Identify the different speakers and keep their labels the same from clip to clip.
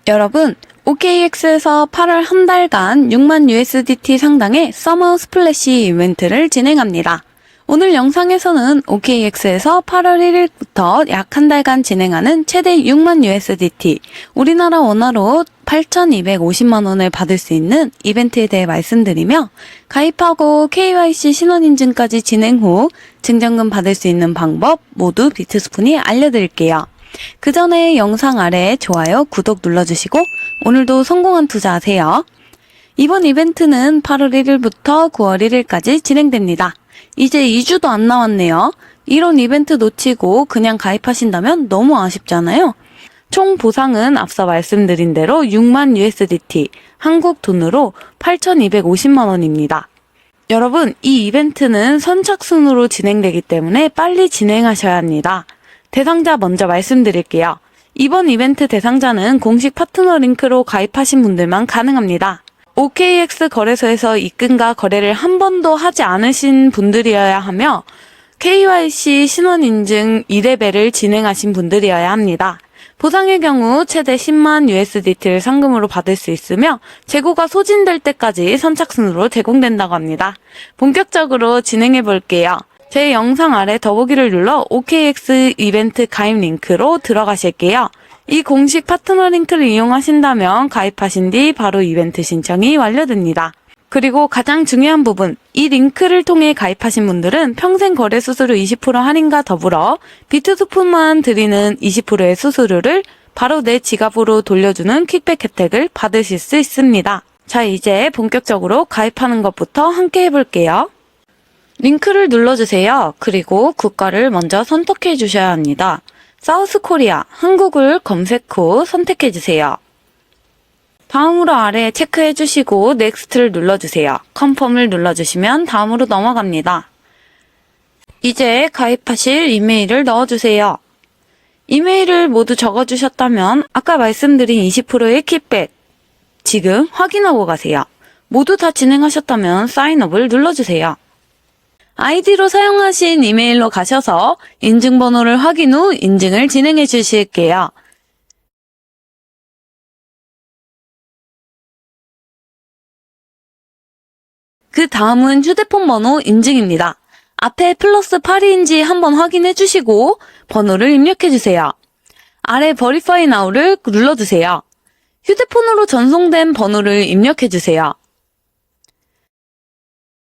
Speaker 1: 여러분, OKX에서 8월 한 달간 6만 USDT 상당의 서머 스플래시 이벤트를 진행합니다. 오늘 영상에서는 OKX에서 8월 1일부터 약 한 달간 진행하는 최대 6만 USDT, 우리나라 원화로 8,250만원을 받을 수 있는 이벤트에 대해 말씀드리며, 가입하고 KYC 신원인증까지 진행 후 증정금 받을 수 있는 방법 모두 비트스푼이 알려드릴게요. 그 전에 영상 아래에 좋아요, 구독 눌러주시고 오늘도 성공한 투자하세요. 이번 이벤트는 8월 1일부터 9월 1일까지 진행됩니다. 이제 2주도 안 남았네요. 이런 이벤트 놓치고 그냥 가입하신다면 너무 아쉽잖아요. 총 보상은 앞서 말씀드린 대로 6만 USDT, 한국 돈으로 8,250만 원입니다. 여러분, 이 이벤트는 선착순으로 진행되기 때문에 빨리 진행하셔야 합니다. 대상자 먼저 말씀드릴게요. 이번 이벤트 대상자는 공식 파트너 링크로 가입하신 분들만 가능합니다. OKX 거래소에서 입금과 거래를 한 번도 하지 않으신 분들이어야 하며 KYC 신원인증 2레벨을 진행하신 분들이어야 합니다. 보상의 경우 최대 10만 USDT를 상금으로 받을 수 있으며 재고가 소진될 때까지 선착순으로 제공된다고 합니다. 본격적으로 진행해 볼게요. 제 영상 아래 더보기를 눌러 OKX 이벤트 가입 링크로 들어가실게요. 이 공식 파트너 링크를 이용하신다면 가입하신 뒤 바로 이벤트 신청이 완료됩니다. 그리고 가장 중요한 부분, 이 링크를 통해 가입하신 분들은 평생 거래 수수료 20% 할인과 더불어 비트스푼만 드리는 20%의 수수료를 바로 내 지갑으로 돌려주는 킥백 혜택을 받으실 수 있습니다. 자, 이제 본격적으로 가입하는 것부터 함께 해볼게요. 링크를 눌러주세요. 그리고 국가를 먼저 선택해 주셔야 합니다. 사우스 코리아, 한국을 검색 후 선택해 주세요. 다음으로 아래에 체크해 주시고 넥스트를 눌러주세요. 컨펌을 눌러주시면 다음으로 넘어갑니다. 이제 가입하실 이메일을 넣어주세요. 이메일을 모두 적어주셨다면 아까 말씀드린 20%의 킥백 지금 확인하고 가세요. 모두 다 진행하셨다면 사인업을 눌러주세요. 아이디로 사용하신 이메일로 가셔서 인증번호를 확인 후 인증을 진행해 주실게요. 그 다음은 휴대폰 번호 인증입니다. 앞에 플러스 8인지 한번 확인해 주시고 번호를 입력해 주세요. 아래 Verify Now를 눌러주세요. 휴대폰으로 전송된 번호를 입력해 주세요.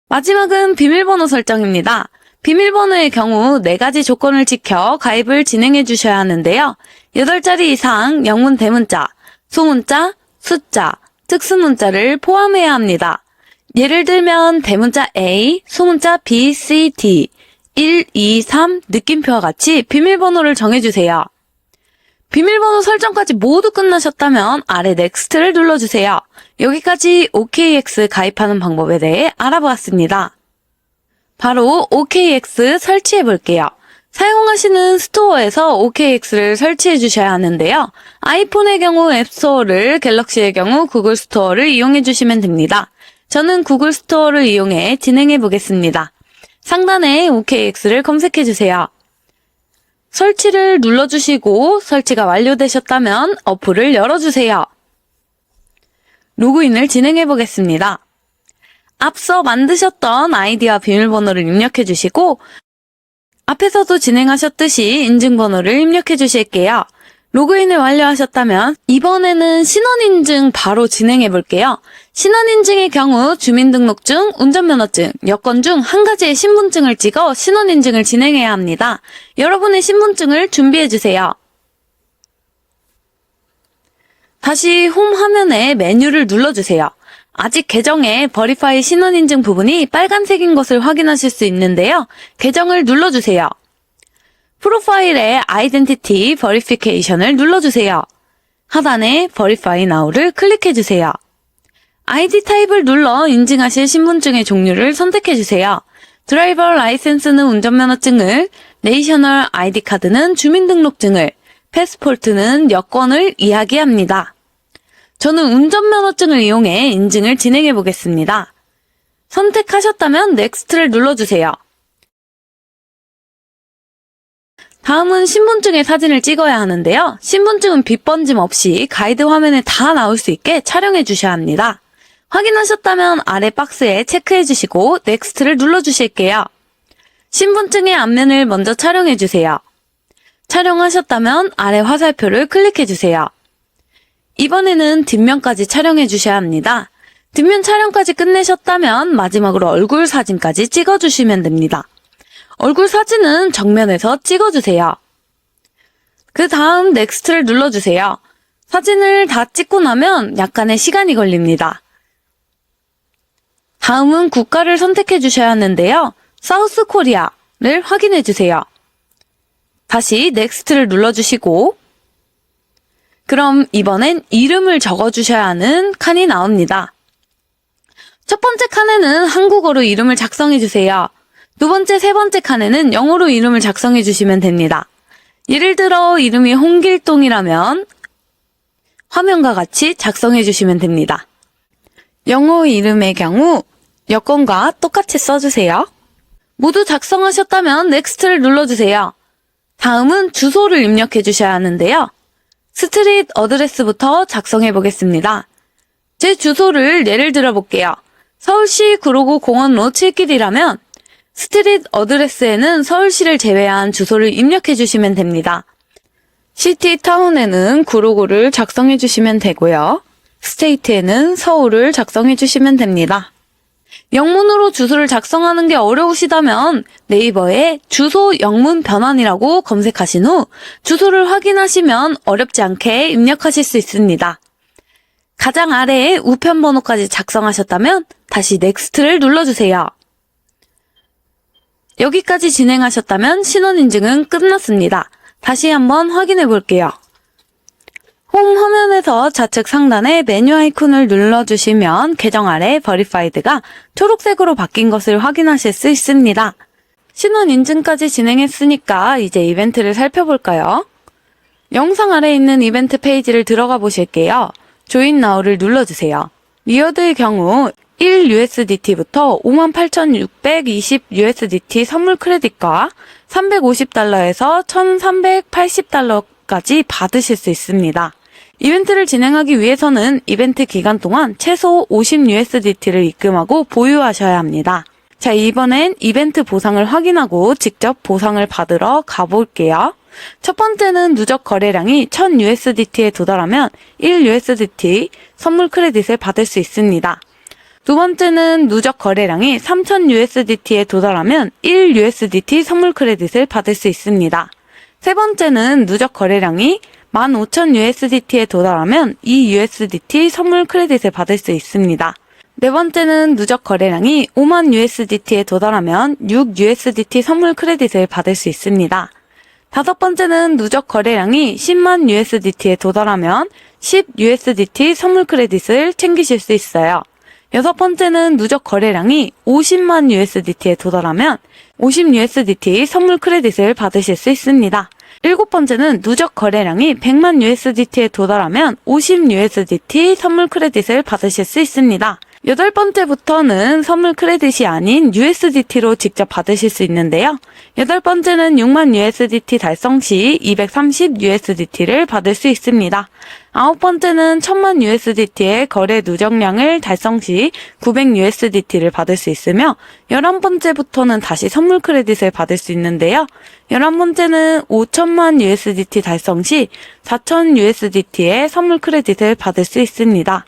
Speaker 1: 마지막은 비밀번호 설정입니다. 비밀번호의 경우 4가지 조건을 지켜 가입을 진행해 주셔야 하는데요. 8자리 이상 영문 대문자, 소문자, 숫자, 특수문자를 포함해야 합니다. 예를 들면 대문자 A, 소문자 B, C, D, 1, 2, 3 느낌표와 같이 비밀번호를 정해주세요. 비밀번호 설정까지 모두 끝나셨다면 아래 넥스트를 눌러주세요. 여기까지 OKX 가입하는 방법에 대해 알아보았습니다. 바로 OKX 설치해 볼게요. 사용하시는 스토어에서 OKX를 설치해 주셔야 하는데요. 아이폰의 경우 앱스토어를, 갤럭시의 경우 구글 스토어를 이용해 주시면 됩니다. 저는 구글 스토어를 이용해 진행해 보겠습니다. 상단에 OKX를 검색해 주세요. 설치를 눌러주시고 설치가 완료되셨다면 어플을 열어주세요. 로그인을 진행해 보겠습니다. 앞서 만드셨던 아이디와 비밀번호를 입력해 주시고 앞에서도 진행하셨듯이 인증번호를 입력해 주실게요. 로그인을 완료하셨다면 이번에는 신원인증 바로 진행해 볼게요. 신원인증의 경우 주민등록증, 운전면허증, 여권 중 한 가지의 신분증을 찍어 신원인증을 진행해야 합니다. 여러분의 신분증을 준비해 주세요. 다시 홈 화면에 메뉴를 눌러주세요. 아직 계정에 버리파이 신원인증 부분이 빨간색인 것을 확인하실 수 있는데요. 계정을 눌러주세요. 프로파일에 아이덴티티 버리피케이션을 눌러주세요. 하단에 Verify Now를 클릭해주세요. 아이디 타입을 눌러 인증하실 신분증의 종류를 선택해주세요. 드라이버 라이센스는 운전면허증을, 내셔널 아이디 카드는 주민등록증을, 패스포트는 여권을 이야기합니다. 저는 운전면허증을 이용해 인증을 진행해 보겠습니다. 선택하셨다면 넥스트를 눌러주세요. 다음은 신분증의 사진을 찍어야 하는데요. 신분증은 빛 번짐 없이 가이드 화면에 다 나올 수 있게 촬영해 주셔야 합니다. 확인하셨다면 아래 박스에 체크해 주시고 넥스트를 눌러 주실게요. 신분증의 앞면을 먼저 촬영해 주세요. 촬영하셨다면 아래 화살표를 클릭해 주세요. 이번에는 뒷면까지 촬영해 주셔야 합니다. 뒷면 촬영까지 끝내셨다면 마지막으로 얼굴 사진까지 찍어주시면 됩니다. 얼굴 사진은 정면에서 찍어주세요. 그 다음 넥스트를 눌러주세요. 사진을 다 찍고 나면 약간의 시간이 걸립니다. 다음은 국가를 선택해 주셔야 하는데요. 사우스 코리아를 확인해 주세요. 다시 넥스트를 눌러주시고 그럼 이번엔 이름을 적어주셔야 하는 칸이 나옵니다. 첫 번째 칸에는 한국어로 이름을 작성해 주세요. 두 번째, 세 번째 칸에는 영어로 이름을 작성해 주시면 됩니다. 예를 들어 이름이 홍길동이라면 화면과 같이 작성해 주시면 됩니다. 영어 이름의 경우 여권과 똑같이 써주세요. 모두 작성하셨다면 넥스트를 눌러주세요. 다음은 주소를 입력해 주셔야 하는데요. 스트릿 어드레스부터 작성해 보겠습니다. 제 주소를 예를 들어 볼게요. 서울시 구로구 공원로 7길이라면 스트릿 어드레스에는 서울시를 제외한 주소를 입력해 주시면 됩니다. 시티 타운에는 구로구를 작성해 주시면 되고요. 스테이트에는 서울을 작성해 주시면 됩니다. 영문으로 주소를 작성하는 게 어려우시다면 네이버에 주소 영문 변환이라고 검색하신 후 주소를 확인하시면 어렵지 않게 입력하실 수 있습니다. 가장 아래에 우편 번호까지 작성하셨다면 다시 넥스트를 눌러주세요. 여기까지 진행하셨다면 신원인증은 끝났습니다. 다시 한번 확인해 볼게요. 홈 화면에서 좌측 상단에 메뉴 아이콘을 눌러주시면 계정 아래 버리파이드가 초록색으로 바뀐 것을 확인하실 수 있습니다. 신원인증까지 진행했으니까 이제 이벤트를 살펴볼까요? 영상 아래에 있는 이벤트 페이지를 들어가 보실게요. 조인 나우를 눌러주세요. 리워드의 경우 1USDT부터 58,620USDT 선물 크레딧과 350달러에서 1,380달러까지 받으실 수 있습니다. 이벤트를 진행하기 위해서는 이벤트 기간 동안 최소 50USDT를 입금하고 보유하셔야 합니다. 자, 이번엔 이벤트 보상을 확인하고 직접 보상을 받으러 가볼게요. 첫 번째는 누적 거래량이 1000USDT에 도달하면 1USDT 선물 크레딧을 받을 수 있습니다. 두 번째는 누적 거래량이 3000USDT에 도달하면 1USDT 선물 크레딧을 받을 수 있습니다. 세 번째는 누적 거래량이 15000USDT에 도달하면 2USDT 선물 크레딧을 받을 수 있습니다. 네 번째는 누적 거래량이 50000USDT에 도달하면 6USDT 선물 크레딧을 받을 수 있습니다. 다섯 번째는 누적 거래량이 100,000USDT에 도달하면 10USDT 선물 크레딧을 챙기실 수 있어요. 여섯 번째는 누적 거래량이 500,000USDT에 도달하면 50USDT 선물 크레딧을 받으실 수 있습니다. 일곱 번째는 누적 거래량이 100,000USDT에 도달하면 50USDT 선물 크레딧을 받으실 수 있습니다. 여덟 번째부터는 선물 크레딧이 아닌 USDT로 직접 받으실 수 있는데요. 여덟 번째는 60,000USDT 달성 시 230USDT를 받을 수 있습니다. 아홉 번째는 10,000,000USDT의 거래 누적량을 달성 시 900USDT를 받을 수 있으며 11번째부터는 다시 선물 크레딧을 받을 수 있는데요. 11번째는 5,000,000USDT 달성 시 4,000USDT의 선물 크레딧을 받을 수 있습니다.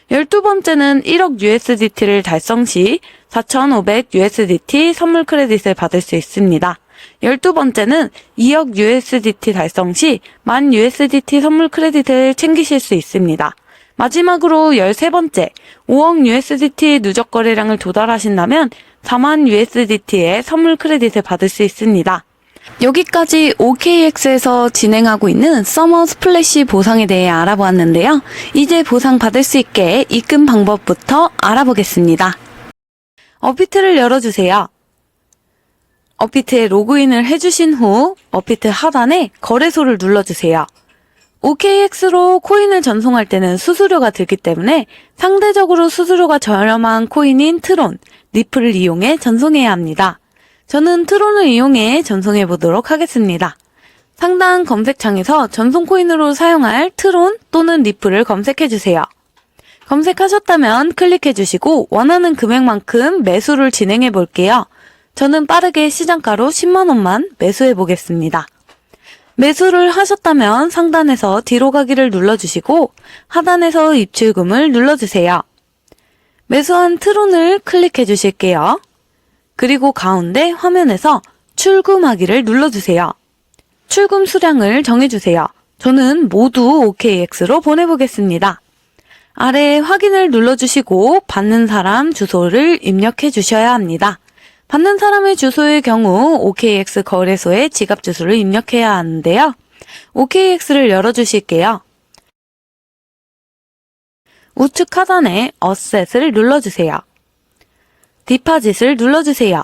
Speaker 1: 12번째는 1억 USDT를 달성 시 4,500USDT 선물 크레딧을 받을 수 있습니다. 12번째는 2억 USDT 달성 시 10,000USDT 선물 크레딧을 챙기실 수 있습니다. 마지막으로 13번째, 5억 USDT 누적 거래량을 도달하신다면 40,000 USDT의 선물 크레딧을 받을 수 있습니다. 여기까지 OKX에서 진행하고 있는 서머 스플래시 보상에 대해 알아보았는데요. 이제 보상 받을 수 있게 입금 방법부터 알아보겠습니다. 업비트를 열어주세요. 업비트에 로그인을 해주신 후 업비트 하단에 거래소를 눌러주세요. OKX로 코인을 전송할 때는 수수료가 들기 때문에 상대적으로 수수료가 저렴한 코인인 트론, 리플을 이용해 전송해야 합니다. 저는 트론을 이용해 전송해 보도록 하겠습니다. 상단 검색창에서 전송 코인으로 사용할 트론 또는 리플을 검색해주세요. 검색하셨다면 클릭해주시고 원하는 금액만큼 매수를 진행해 볼게요. 저는 빠르게 시장가로 10만원만 매수해 보겠습니다. 매수를 하셨다면 상단에서 뒤로 가기를 눌러주시고 하단에서 입출금을 눌러주세요. 매수한 트론을 클릭해 주실게요. 그리고 가운데 화면에서 출금하기를 눌러주세요. 출금 수량을 정해주세요. 저는 모두 OKX로 보내보겠습니다. 아래에 확인을 눌러주시고 받는 사람 주소를 입력해 주셔야 합니다. 받는 사람의 주소의 경우 OKX 거래소의 지갑 주소를 입력해야 하는데요. OKX를 열어주실게요. 우측 하단에 어셋을 눌러주세요. 디파짓을 눌러주세요.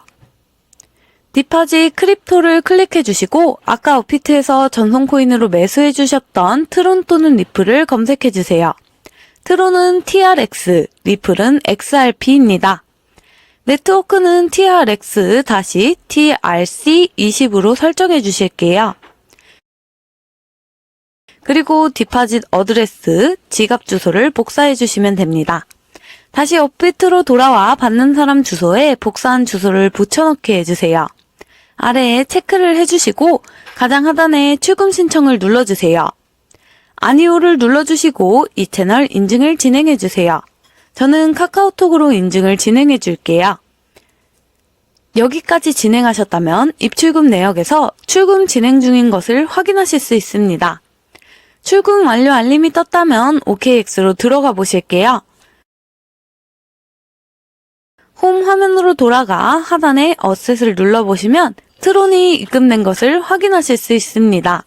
Speaker 1: 디파짓 크립토를 클릭해 주시고 아까 업비트에서 전송 코인으로 매수해 주셨던 트론 또는 리플을 검색해 주세요. 트론은 TRX, 리플은 XRP입니다. 네트워크는 TRX-TRC20으로 설정해 주실게요. 그리고 디파짓 어드레스, 지갑 주소를 복사해 주시면 됩니다. 다시 업비트로 돌아와 받는 사람 주소에 복사한 주소를 붙여넣기 해주세요. 아래에 체크를 해주시고 가장 하단에 출금 신청을 눌러주세요. 아니오를 눌러주시고 이 채널 인증을 진행해주세요. 저는 카카오톡으로 인증을 진행해 줄게요. 여기까지 진행하셨다면 입출금 내역에서 출금 진행 중인 것을 확인하실 수 있습니다. 출금 완료 알림이 떴다면 OKX로 들어가 보실게요. 홈 화면으로 돌아가 하단에 어셋을 눌러보시면 트론이 입금된 것을 확인하실 수 있습니다.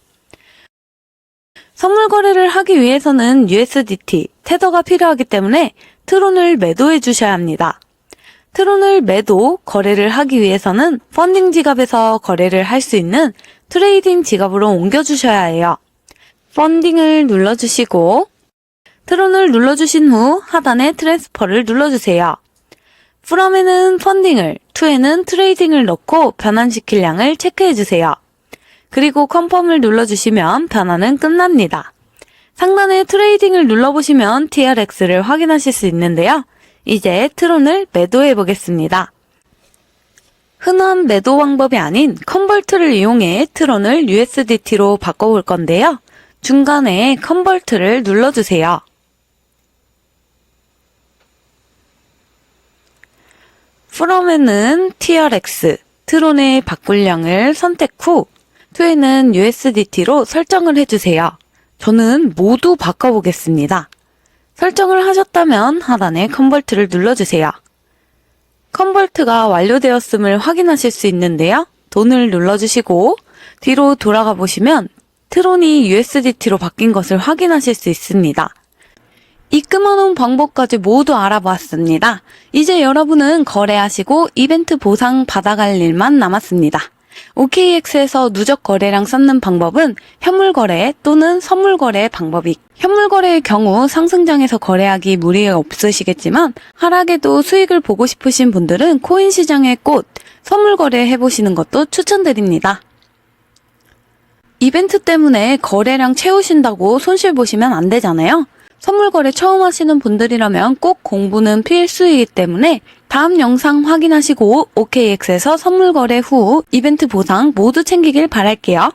Speaker 1: 선물 거래를 하기 위해서는 USDT, 테더가 필요하기 때문에 트론을 매도해 주셔야 합니다. 트론을 매도, 거래를 하기 위해서는 펀딩 지갑에서 거래를 할 수 있는 트레이딩 지갑으로 옮겨주셔야 해요. 펀딩을 눌러주시고 트론을 눌러주신 후 하단에 트랜스퍼를 눌러주세요. from에는 펀딩을, to에는 트레이딩을 넣고 변환시킬 양을 체크해주세요. 그리고 컨펌을 눌러주시면 변환은 끝납니다. 상단에 트레이딩을 눌러보시면 TRX를 확인하실 수 있는데요. 이제 트론을 매도해 보겠습니다. 흔한 매도 방법이 아닌 컨버트를 이용해 트론을 USDT로 바꿔볼 건데요. 중간에 컨버트를 눌러주세요. from에는 TRX, 트론의 바꿀 양을 선택 후 to에는 USDT로 설정을 해주세요. 저는 모두 바꿔보겠습니다. 설정을 하셨다면 하단에 컨버트를 눌러주세요. 컨버트가 완료되었음을 확인하실 수 있는데요. 돈을 눌러주시고 뒤로 돌아가 보시면 트론이 USDT로 바뀐 것을 확인하실 수 있습니다. 입금하는 방법까지 모두 알아보았습니다. 이제 여러분은 거래하시고 이벤트 보상 받아갈 일만 남았습니다. OKX에서 누적 거래량 쌓는 방법은 현물 거래 또는 선물 거래 방법이 현물 거래의 경우 상승장에서 거래하기 무리가 없으시겠지만 하락에도 수익을 보고 싶으신 분들은 코인 시장의 꽃 선물 거래 해보시는 것도 추천드립니다. 이벤트 때문에 거래량 채우신다고 손실 보시면 안 되잖아요. 선물 거래 처음 하시는 분들이라면 꼭 공부는 필수이기 때문에 다음 영상 확인하시고 OKX에서 선물 거래 후 이벤트 보상 모두 챙기길 바랄게요.